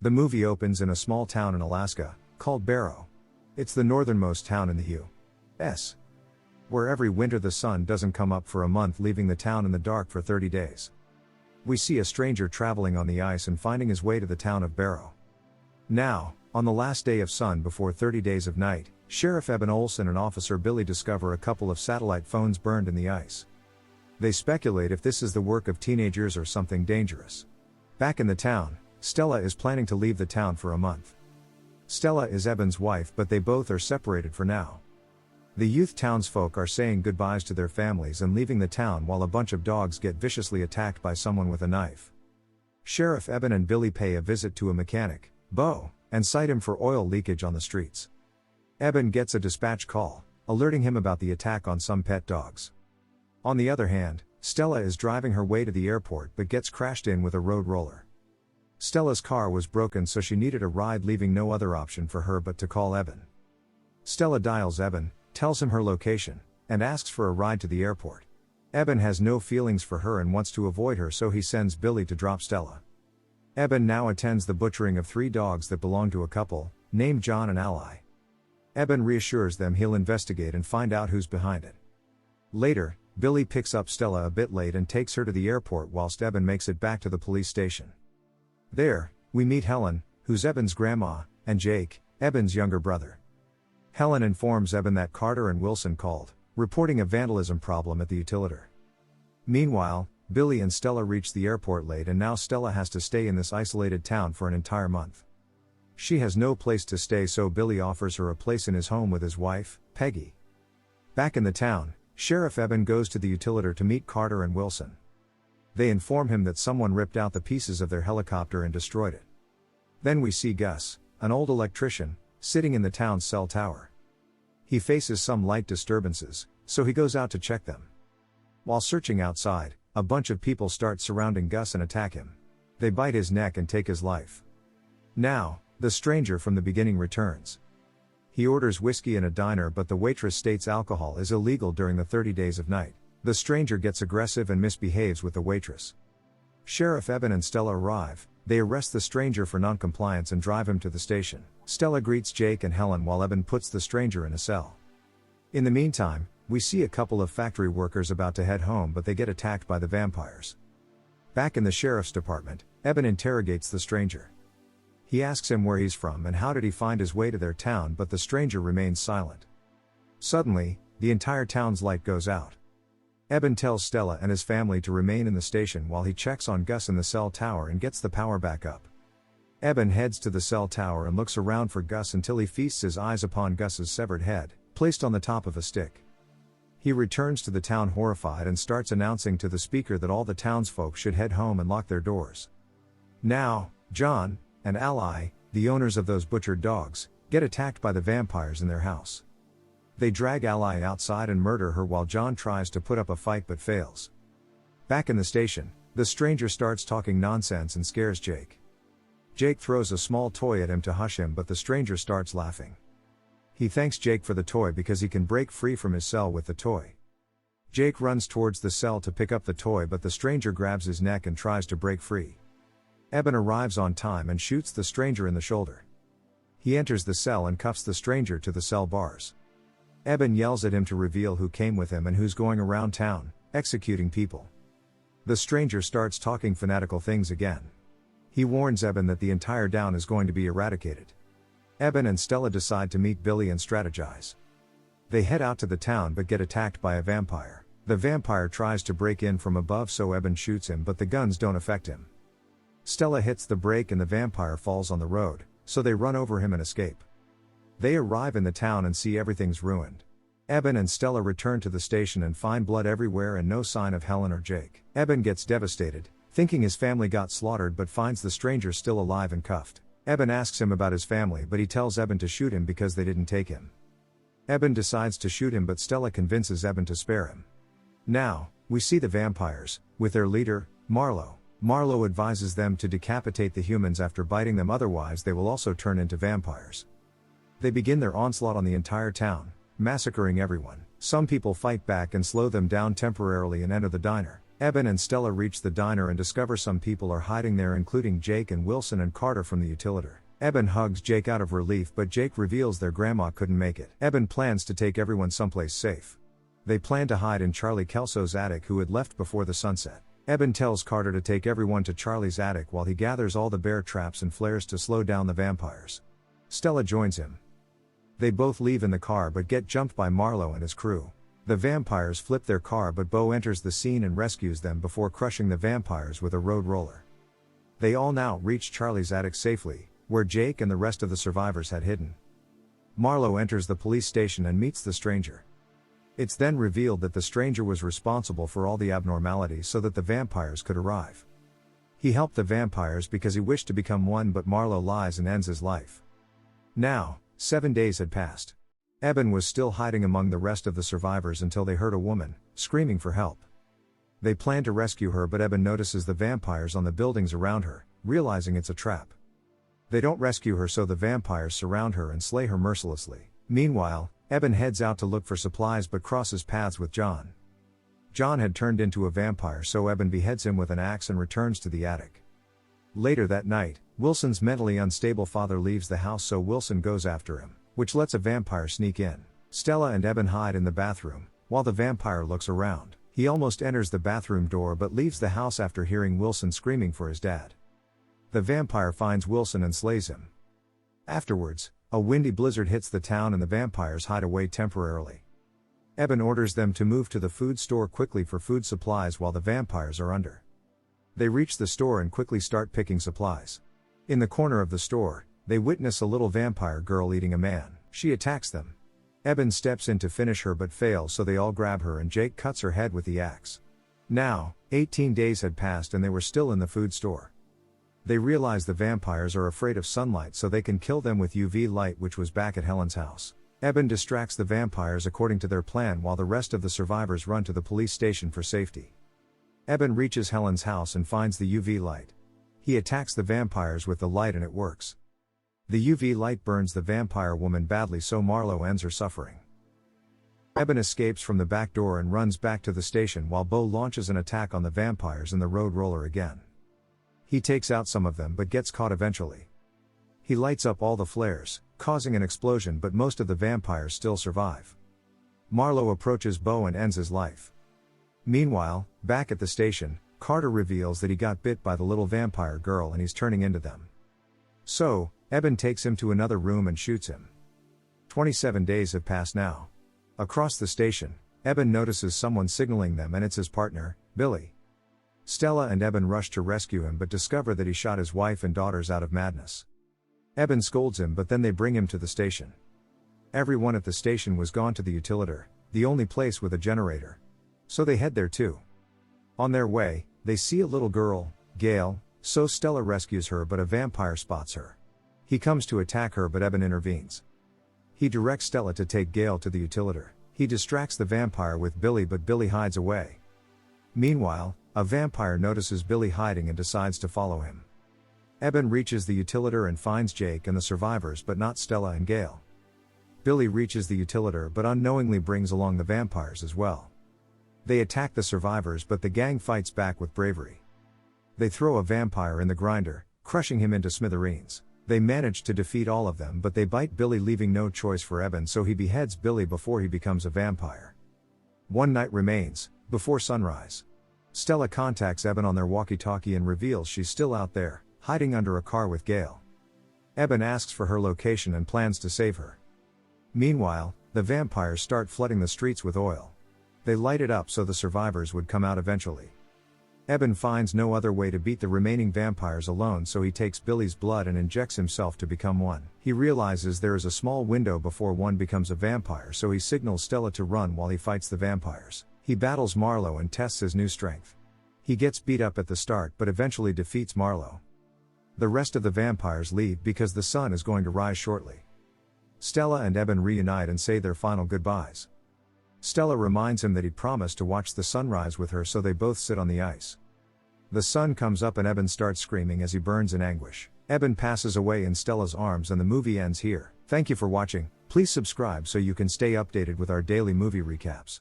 The movie opens in a small town in Alaska, called Barrow. It's the northernmost town in the U.S., where every winter the sun doesn't come up for a month, leaving the town in the dark for 30 days. We see a stranger traveling on the ice and finding his way to the town of Barrow. Now, on the last day of sun before 30 days of night, Sheriff Eben Olson and Officer Billy discover a couple of satellite phones burned in the ice. They speculate if this is the work of teenagers or something dangerous. Back in the town, Stella is planning to leave the town for a month. Stella is Eben's wife, but they both are separated for now. The youth townsfolk are saying goodbyes to their families and leaving the town while a bunch of dogs get viciously attacked by someone with a knife. Sheriff Eben and Billy pay a visit to a mechanic, Bo, and cite him for oil leakage on the streets. Eben gets a dispatch call, alerting him about the attack on some pet dogs. On the other hand, Stella is driving her way to the airport but gets crashed in with a road roller. Stella's car was broken, so she needed a ride, leaving no other option for her but to call Eben. Stella dials Eben, tells him her location, and asks for a ride to the airport. Eben has no feelings for her and wants to avoid her, so he sends Billy to drop Stella. Eben now attends the butchering of 3 dogs that belong to a couple, named John and Ally. Eben reassures them he'll investigate and find out who's behind it. Later, Billy picks up Stella a bit late and takes her to the airport whilst Eben makes it back to the police station. There, we meet Helen, who's Eben's grandma, and Jake, Eben's younger brother. Helen informs Eben that Carter and Wilson called, reporting a vandalism problem at the Utiliter. Meanwhile, Billy and Stella reach the airport late, and now Stella has to stay in this isolated town for an entire month. She has no place to stay, so Billy offers her a place in his home with his wife, Peggy. Back in the town, Sheriff Eben goes to the Utiliter to meet Carter and Wilson. They inform him that someone ripped out the pieces of their helicopter and destroyed it. Then we see Gus, an old electrician, sitting in the town's cell tower. He faces some light disturbances, so he goes out to check them. While searching outside, a bunch of people start surrounding Gus and attack him. They bite his neck and take his life. Now, the stranger from the beginning returns. He orders whiskey in a diner, but the waitress states alcohol is illegal during the 30 days of night. The stranger gets aggressive and misbehaves with the waitress. Sheriff Eben and Stella arrive. They arrest the stranger for noncompliance and drive him to the station. Stella greets Jake and Helen while Eben puts the stranger in a cell. In the meantime, we see a couple of factory workers about to head home, but they get attacked by the vampires. Back in the sheriff's department, Eben interrogates the stranger. He asks him where he's from and how did he find his way to their town, but the stranger remains silent. Suddenly, the entire town's light goes out. Eben tells Stella and his family to remain in the station while he checks on Gus in the cell tower and gets the power back up. Eben heads to the cell tower and looks around for Gus until he feasts his eyes upon Gus's severed head, placed on the top of a stick. He returns to the town horrified and starts announcing to the speaker that all the townsfolk should head home and lock their doors. Now, John and Ally, the owners of those butchered dogs, get attacked by the vampires in their house. They drag Ally outside and murder her while John tries to put up a fight but fails. Back in the station, the stranger starts talking nonsense and scares Jake. Jake throws a small toy at him to hush him, but the stranger starts laughing. He thanks Jake for the toy because he can break free from his cell with the toy. Jake runs towards the cell to pick up the toy, but the stranger grabs his neck and tries to break free. Eben arrives on time and shoots the stranger in the shoulder. He enters the cell and cuffs the stranger to the cell bars. Eben yells at him to reveal who came with him and who's going around town, executing people. The stranger starts talking fanatical things again. He warns Eben that the entire town is going to be eradicated. Eben and Stella decide to meet Billy and strategize. They head out to the town but get attacked by a vampire. The vampire tries to break in from above, so Eben shoots him, but the guns don't affect him. Stella hits the brake and the vampire falls on the road, so they run over him and escape. They arrive in the town and see everything's ruined. Eben and Stella return to the station and find blood everywhere and no sign of Helen or Jake. Eben gets devastated, thinking his family got slaughtered, but finds the stranger still alive and cuffed. Eben asks him about his family, but he tells Eben to shoot him because they didn't take him. Eben decides to shoot him, but Stella convinces Eben to spare him. Now, we see the vampires, with their leader, Marlowe. Marlowe advises them to decapitate the humans after biting them, otherwise they will also turn into vampires. They begin their onslaught on the entire town, massacring everyone. Some people fight back and slow them down temporarily and enter the diner. Eben and Stella reach the diner and discover some people are hiding there, including Jake and Wilson and Carter from the Utilitar. Eben hugs Jake out of relief, but Jake reveals their grandma couldn't make it. Eben plans to take everyone someplace safe. They plan to hide in Charlie Kelso's attic, who had left before the sunset. Eben tells Carter to take everyone to Charlie's attic while he gathers all the bear traps and flares to slow down the vampires. Stella joins him. They both leave in the car but get jumped by Marlowe and his crew. The vampires flip their car, but Bo enters the scene and rescues them before crushing the vampires with a road roller. They all now reach Charlie's attic safely, where Jake and the rest of the survivors had hidden. Marlowe enters the police station and meets the stranger. It's then revealed that the stranger was responsible for all the abnormalities so that the vampires could arrive. He helped the vampires because he wished to become one, but Marlowe lies and ends his life. Now, 7 days had passed. Eben was still hiding among the rest of the survivors until they heard a woman screaming for help. They plan to rescue her, but Eben notices the vampires on the buildings around her, realizing it's a trap. They don't rescue her, so the vampires surround her and slay her mercilessly. Meanwhile, Eben heads out to look for supplies but crosses paths with John. John had turned into a vampire, so Eben beheads him with an axe and returns to the attic. Later that night, Wilson's mentally unstable father leaves the house, so Wilson goes after him, which lets a vampire sneak in. Stella and Eben hide in the bathroom, while the vampire looks around. He almost enters the bathroom door but leaves the house after hearing Wilson screaming for his dad. The vampire finds Wilson and slays him. Afterwards, a windy blizzard hits the town and the vampires hide away temporarily. Eben orders them to move to the food store quickly for food supplies while the vampires are under. They reach the store and quickly start picking supplies. In the corner of the store, they witness a little vampire girl eating a man. She attacks them. Eben steps in to finish her but fails, so they all grab her and Jake cuts her head with the axe. Now, 18 days had passed and they were still in the food store. They realize the vampires are afraid of sunlight, so they can kill them with UV light, which was back at Helen's house. Eben distracts the vampires according to their plan while the rest of the survivors run to the police station for safety. Eben reaches Helen's house and finds the UV light. He attacks the vampires with the light and it works. The UV light burns the vampire woman badly, so Marlowe ends her suffering. Eben escapes from the back door and runs back to the station while Bo launches an attack on the vampires in the road roller again. He takes out some of them but gets caught eventually. He lights up all the flares, causing an explosion, but most of the vampires still survive. Marlowe approaches Bo and ends his life. Meanwhile, back at the station, Carter reveals that he got bit by the little vampire girl and he's turning into them. So, Eben takes him to another room and shoots him. 27 days have passed now. Across the station, Eben notices someone signaling them and it's his partner, Billy. Stella and Eben rush to rescue him but discover that he shot his wife and daughters out of madness. Eben scolds him, but then they bring him to the station. Everyone at the station was gone to the Utilitar, the only place with a generator. So they head there too. On their way, they see a little girl, Gail, so Stella rescues her but a vampire spots her. He comes to attack her but Eben intervenes. He directs Stella to take Gail to the Utilitar. He distracts the vampire with Billy but Billy hides away. Meanwhile, a vampire notices Billy hiding and decides to follow him. Eben reaches the Utilitar and finds Jake and the survivors but not Stella and Gail. Billy reaches the Utilitar but unknowingly brings along the vampires as well. They attack the survivors but the gang fights back with bravery. They throw a vampire in the grinder, crushing him into smithereens. They manage to defeat all of them but they bite Billy, leaving no choice for Eben, so he beheads Billy before he becomes a vampire. One night remains, before sunrise. Stella contacts Eben on their walkie-talkie and reveals she's still out there, hiding under a car with Gail. Eben asks for her location and plans to save her. Meanwhile, the vampires start flooding the streets with oil. They light it up so the survivors would come out eventually. Eben finds no other way to beat the remaining vampires alone, so he takes Billy's blood and injects himself to become one. He realizes there is a small window before one becomes a vampire, so he signals Stella to run while he fights the vampires. He battles Marlowe and tests his new strength. He gets beat up at the start but eventually defeats Marlowe. The rest of the vampires leave because the sun is going to rise shortly. Stella and Eben reunite and say their final goodbyes. Stella reminds him that he promised to watch the sunrise with her, so they both sit on the ice. The sun comes up and Eben starts screaming as he burns in anguish. Eben passes away in Stella's arms and the movie ends here. Thank you for watching. Please subscribe so you can stay updated with our daily movie recaps.